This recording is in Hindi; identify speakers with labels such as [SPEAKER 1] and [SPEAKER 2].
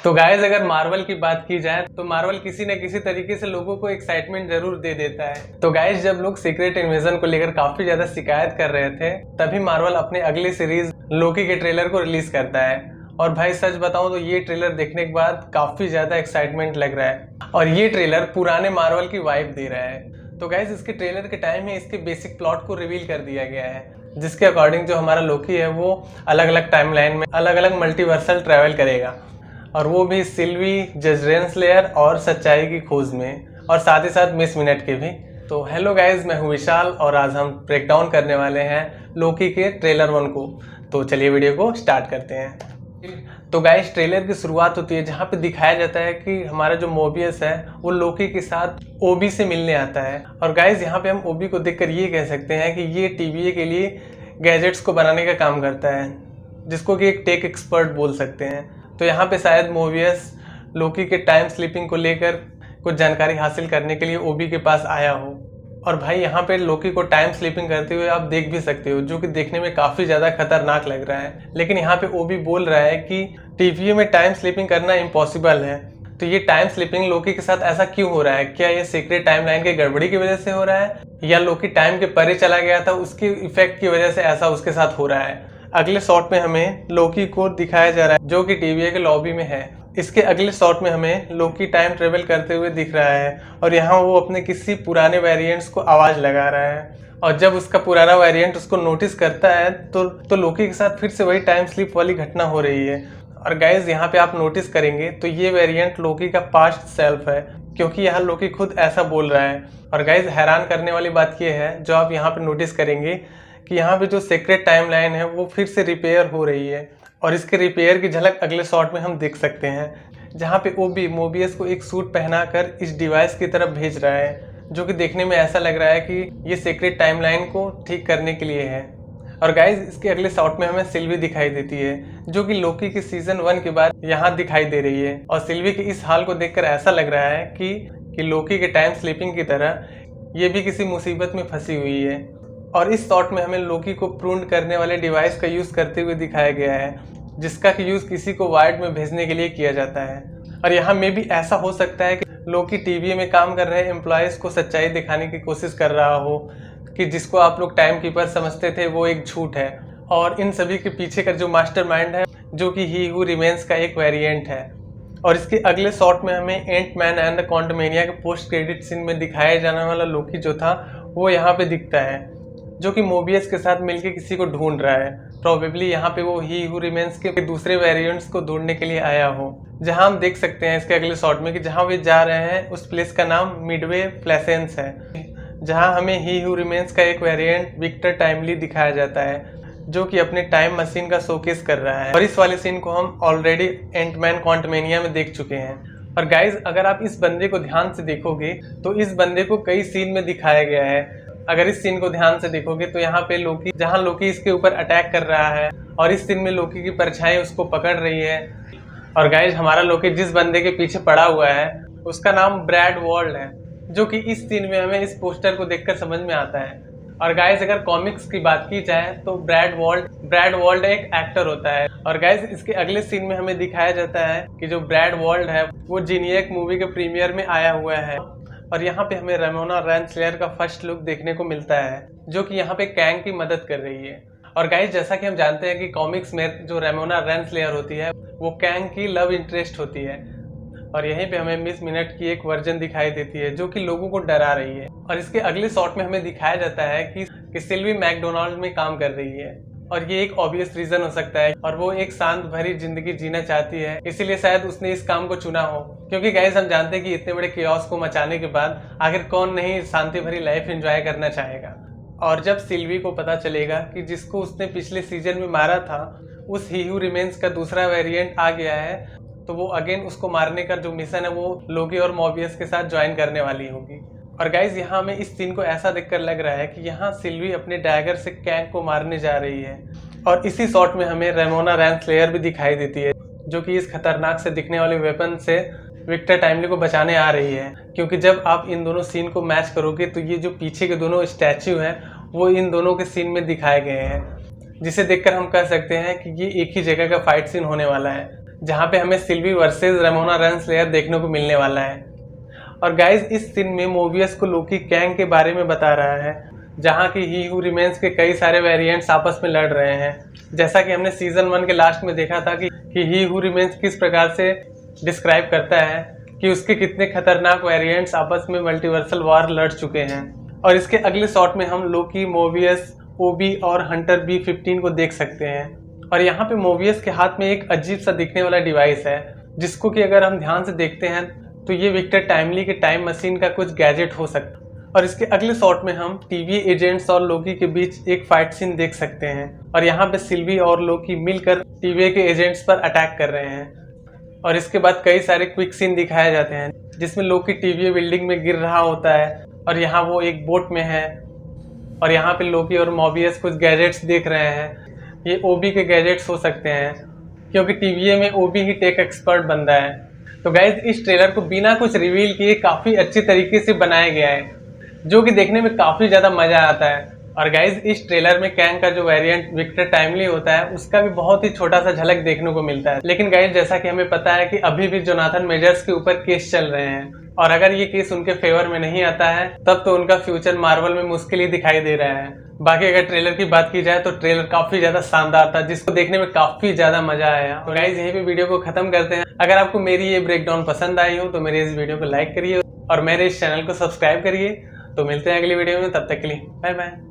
[SPEAKER 1] तो गाइस अगर मार्वल की बात की जाए तो मार्वल किसी न किसी तरीके से लोगों को एक्साइटमेंट जरूर दे देता है। तो गाइस जब लोग सीक्रेट इन्वेजन को लेकर काफी ज्यादा शिकायत कर रहे थे तभी मार्वल अपने अगली सीरीज लोकी के ट्रेलर को रिलीज करता है। और भाई सच बताऊं तो ये ट्रेलर देखने के बाद काफी ज्यादा एक्साइटमेंट लग रहा है और ये ट्रेलर पुराने मार्वल की वाइब दे रहा है। तो गाइस इसके ट्रेलर के टाइम में इसके बेसिक प्लॉट को रिवील कर दिया गया है, जिसके अकॉर्डिंग जो हमारा लोकी है वो अलग अलग टाइमलाइन में अलग अलग मल्टीवर्सल ट्रैवल करेगा और वो भी सिल्वी, जज रेंसलेयर और सच्चाई की खोज में, और साथ ही साथ मिस मिनट के भी। तो हेलो गाइज, मैं हूँ विशाल और आज हम ब्रेक डाउन करने वाले हैं लोकी के ट्रेलर 1 को। तो चलिए वीडियो को स्टार्ट करते हैं। तो गाइज ट्रेलर की शुरुआत होती है जहाँ पे दिखाया जाता है कि हमारा जो मोबियस है वो लोकी के साथ ओबी से मिलने आता है। और गाइज यहाँ पे हम ओबी को देखकर ये कह सकते हैं कि ये टीवीए के लिए गैजेट्स को बनाने का काम करता है, जिसको कि एक टेक एक्सपर्ट बोल सकते हैं। तो यहाँ पे शायद मोबियस लोकी के टाइम स्लिपिंग को लेकर कुछ जानकारी हासिल करने के लिए ओबी के पास आया हो। और भाई यहाँ पे लोकी को टाइम स्लिपिंग करते हुए आप देख भी सकते हो, जो कि देखने में काफ़ी ज़्यादा खतरनाक लग रहा है। लेकिन यहाँ पे ओबी बोल रहा है कि टीवीए में टाइम स्लिपिंग करना इम्पॉसिबल है। तो ये टाइम स्लिपिंग लोकी के साथ ऐसा क्यों हो रहा है? क्या ये सीक्रेट टाइमलाइन की गड़बड़ी की वजह से हो रहा है या लोकी टाइम के परे चला गया था उसके इफेक्ट की वजह से ऐसा उसके साथ हो रहा है? अगले शॉट में हमें लोकी को दिखाया जा रहा है जो कि टीवीए के लॉबी में है। इसके अगले शॉट में हमें लोकी टाइम ट्रेवल करते हुए दिख रहा है और यहाँ वो अपने किसी पुराने वेरिएंट्स को आवाज लगा रहा है। और जब उसका पुराना वेरिएंट उसको नोटिस करता है तो लोकी के साथ फिर से वही टाइम स्लिप वाली घटना हो रही है। और गाइज यहाँ पे आप नोटिस करेंगे तो ये वेरिएंट लोकी का पास्ट सेल्फ है, क्योंकि यहाँ लोकी खुद ऐसा बोल रहा है। और गाइज हैरान करने वाली बात ये है जो आप यहाँ पे नोटिस करेंगे कि यहाँ पे जो सीक्रेट टाइमलाइन है वो फिर से रिपेयर हो रही है और इसके रिपेयर की झलक अगले शॉट में हम देख सकते हैं, जहाँ पे ओबी मोबियस को एक सूट पहनाकर इस डिवाइस की तरफ भेज रहा है, जो कि देखने में ऐसा लग रहा है कि ये सीक्रेट टाइमलाइन को ठीक करने के लिए है। और गाइज इसके अगले शॉट में हमें सिल्वी दिखाई देती है, जो कि लोकी के सीजन 1 के बाद यहाँ दिखाई दे रही है। और सिल्वी के इस हाल को देखकर ऐसा लग रहा है कि लोकी के टाइम स्लीपिंग की तरह ये भी किसी मुसीबत में फंसी हुई है। और इस शॉट में हमें लोकी को प्रून करने वाले डिवाइस का यूज़ करते हुए दिखाया गया है, जिसका कि यूज़ किसी को वार्ड में भेजने के लिए किया जाता है। और यहाँ में भी ऐसा हो सकता है कि लोकी टीवीए में काम कर रहे एम्प्लॉयज़ को सच्चाई दिखाने की कोशिश कर रहा हो कि जिसको आप लोग टाइम कीपर समझते थे वो एक झूठ है। और इन सभी के पीछे का जो मास्टरमाइंड है जो कि ही हू रिमेन्स का एक वेरिएंट है। और इसके अगले शॉट में हमें Ant Man and the Quantumania के पोस्ट क्रेडिट सीन में दिखाया जाने वाला लोकी जो था वो यहाँ पे दिखता है, जो कि मोबियस के साथ मिलके किसी को ढूंढ रहा है। प्रोबेबली यहाँ पे वो ही हू रिमेन्स के दूसरे वेरिएंट्स को ढूंढने के लिए आया हो। जहाँ हम देख सकते हैं इसके अगले शॉट में कि जहाँ वे जा रहे हैं उस प्लेस का नाम मिडवे प्लेसेंस है, जहाँ हमें ही हू रिमेन्स का एक वेरिएंट विक्टर टाइमली दिखाया जाता है, जो कि अपने टाइम मशीन का शोकेस कर रहा है। और इस वाले सीन को हम ऑलरेडी एंटमैन क्वांटमेनिया में देख चुके हैं। और गाइज अगर आप इस बंदे को ध्यान से देखोगे तो इस बंदे को कई सीन में दिखाया गया है। अगर इस सीन को ध्यान से देखोगे तो यहाँ पे लोकी, जहाँ लोकी इसके ऊपर अटैक कर रहा है और इस सीन में लोकी की परछाई उसको पकड़ रही है। और गाइज हमारा लोकी जिस बंदे के पीछे पड़ा हुआ है उसका नाम ब्रैड वॉल्ड है, जो कि इस सीन में हमें इस पोस्टर को देखकर समझ में आता है। और गाइज अगर कॉमिक्स की बात की जाए तो ब्रैड वॉल्ड एक एक्टर होता है। और गाइज इसके अगले सीन में हमें दिखाया जाता है कि जो ब्रैड वॉल्ड है वो जीनियक मूवी के प्रीमियर में आया हुआ है। और यहाँ पे हमें रेमोना रेंसलेयर का फर्स्ट लुक देखने को मिलता है, जो कि यहाँ पे कैंग की मदद कर रही है। और गाइज जैसा कि हम जानते हैं कि कॉमिक्स में जो रेमोना रेंसलेयर होती है वो कैंग की लव इंटरेस्ट होती है। और यहीं पे हमें मिस मिनट की एक वर्जन दिखाई देती है जो कि लोगों को डरा रही है। और इसके अगले शॉट में हमें दिखाया जाता है कि सिल्वी मैकडोनाल्ड में काम कर रही है और ये एक ऑब्वियस रीजन हो सकता है, और वो एक शांत भरी जिंदगी जीना चाहती है, इसीलिए शायद उसने इस काम को चुना हो। क्योंकि गाइस हम जानते हैं कि इतने बड़े केओस को मचाने के बाद आखिर कौन नहीं शांति भरी लाइफ एंजॉय करना चाहेगा। और जब सिल्वी को पता चलेगा कि जिसको उसने पिछले सीजन में मारा था उस ही हू रिमेन्स का दूसरा वेरिएंट आ गया है, तो वो अगेन उसको मारने का जो मिशन है वो लोकी और मोबियस के साथ ज्वाइन करने वाली होगी। और गाइज यहाँ हमें इस सीन को ऐसा देखकर लग रहा है कि यहाँ सिल्वी अपने डैगर से कैंग को मारने जा रही है। और इसी शॉट में हमें रेमोना रेंसलेयर भी दिखाई देती है, जो कि इस खतरनाक से दिखने वाले वेपन से विक्टर टाइमली को बचाने आ रही है। क्योंकि जब आप इन दोनों सीन को मैच करोगे तो ये जो पीछे के दोनों स्टैच्यू हैं वो इन दोनों के सीन में दिखाए गए हैं, जिसे देखकर हम कह सकते हैं कि ये एक ही जगह का फाइट सीन होने वाला है। जहाँ पे हमें सिल्वी वर्सेस रेमोना रेंसलेयर देखने को मिलने वाला है। और गाइज इस सीन में मोबियस को लोकी कैंग के बारे में बता रहा है, जहाँ की ही हू रिमेन्स के कई सारे वेरिएंट्स आपस में लड़ रहे हैं। जैसा कि हमने सीजन 1 के लास्ट में देखा था कि ही हू रिमेन्स किस प्रकार से डिस्क्राइब करता है कि उसके कितने खतरनाक वेरिएंट्स आपस में मल्टीवर्सल वार लड़ चुके हैं। और इसके अगले शॉट में हम लोकी, मोबियस, ओबी और हंटर B-15 को देख सकते हैं। और यहाँ पे मोबियस के हाथ में एक अजीब सा दिखने वाला डिवाइस है, जिसको कि अगर हम ध्यान से देखते हैं तो ये विक्टर टाइमली के टाइम मशीन का कुछ गैजेट हो सकता है। और इसके अगले शॉट में हम टीवी एजेंट्स और लोकी के बीच एक फाइट सीन देख सकते हैं। और यहाँ पे सिल्वी और लोकी मिलकर टीवी के एजेंट्स पर अटैक कर रहे हैं। और इसके बाद कई सारे क्विक सीन दिखाए जाते हैं, जिसमें लोकी टीवी बिल्डिंग में गिर रहा होता है और यहाँ वो एक बोट में है। और यहाँ पे लोकी और मोबियस कुछ गैजेट्स देख रहे हैं। ये ओबी के गैजेट्स हो सकते हैं, क्योंकि टीवीए में ओबी ही टेक एक्सपर्ट बंदा है। तो गाइज इस ट्रेलर को बिना कुछ रिवील किए काफ़ी अच्छी तरीके से बनाया गया है, जो कि देखने में काफ़ी ज़्यादा मज़ा आता है। और गाइज इस ट्रेलर में कैंग का जो वेरिएंट विक्टर टाइमली होता है, उसका भी बहुत ही छोटा सा झलक देखने को मिलता है। लेकिन गाइज जैसा कि हमें पता है कि अभी भी जोनाथन मेजर्स के ऊपर केस चल रहे हैं, और अगर ये केस उनके फेवर में नहीं आता है तब तो उनका फ्यूचर मार्वल में मुश्किल ही दिखाई दे रहा है। बाकी अगर ट्रेलर की बात की जाए तो ट्रेलर काफी ज्यादा शानदार था, जिसको देखने में काफी ज्यादा मजा आया। तो गाइज यहीं पे वीडियो को खत्म करते हैं। अगर आपको मेरी ये ब्रेकडाउन पसंद आई हो तो मेरे इस वीडियो को लाइक करिए और मेरे इस चैनल को सब्सक्राइब करिए। तो मिलते हैं अगली वीडियो में, तब तक के लिए बाय बाय।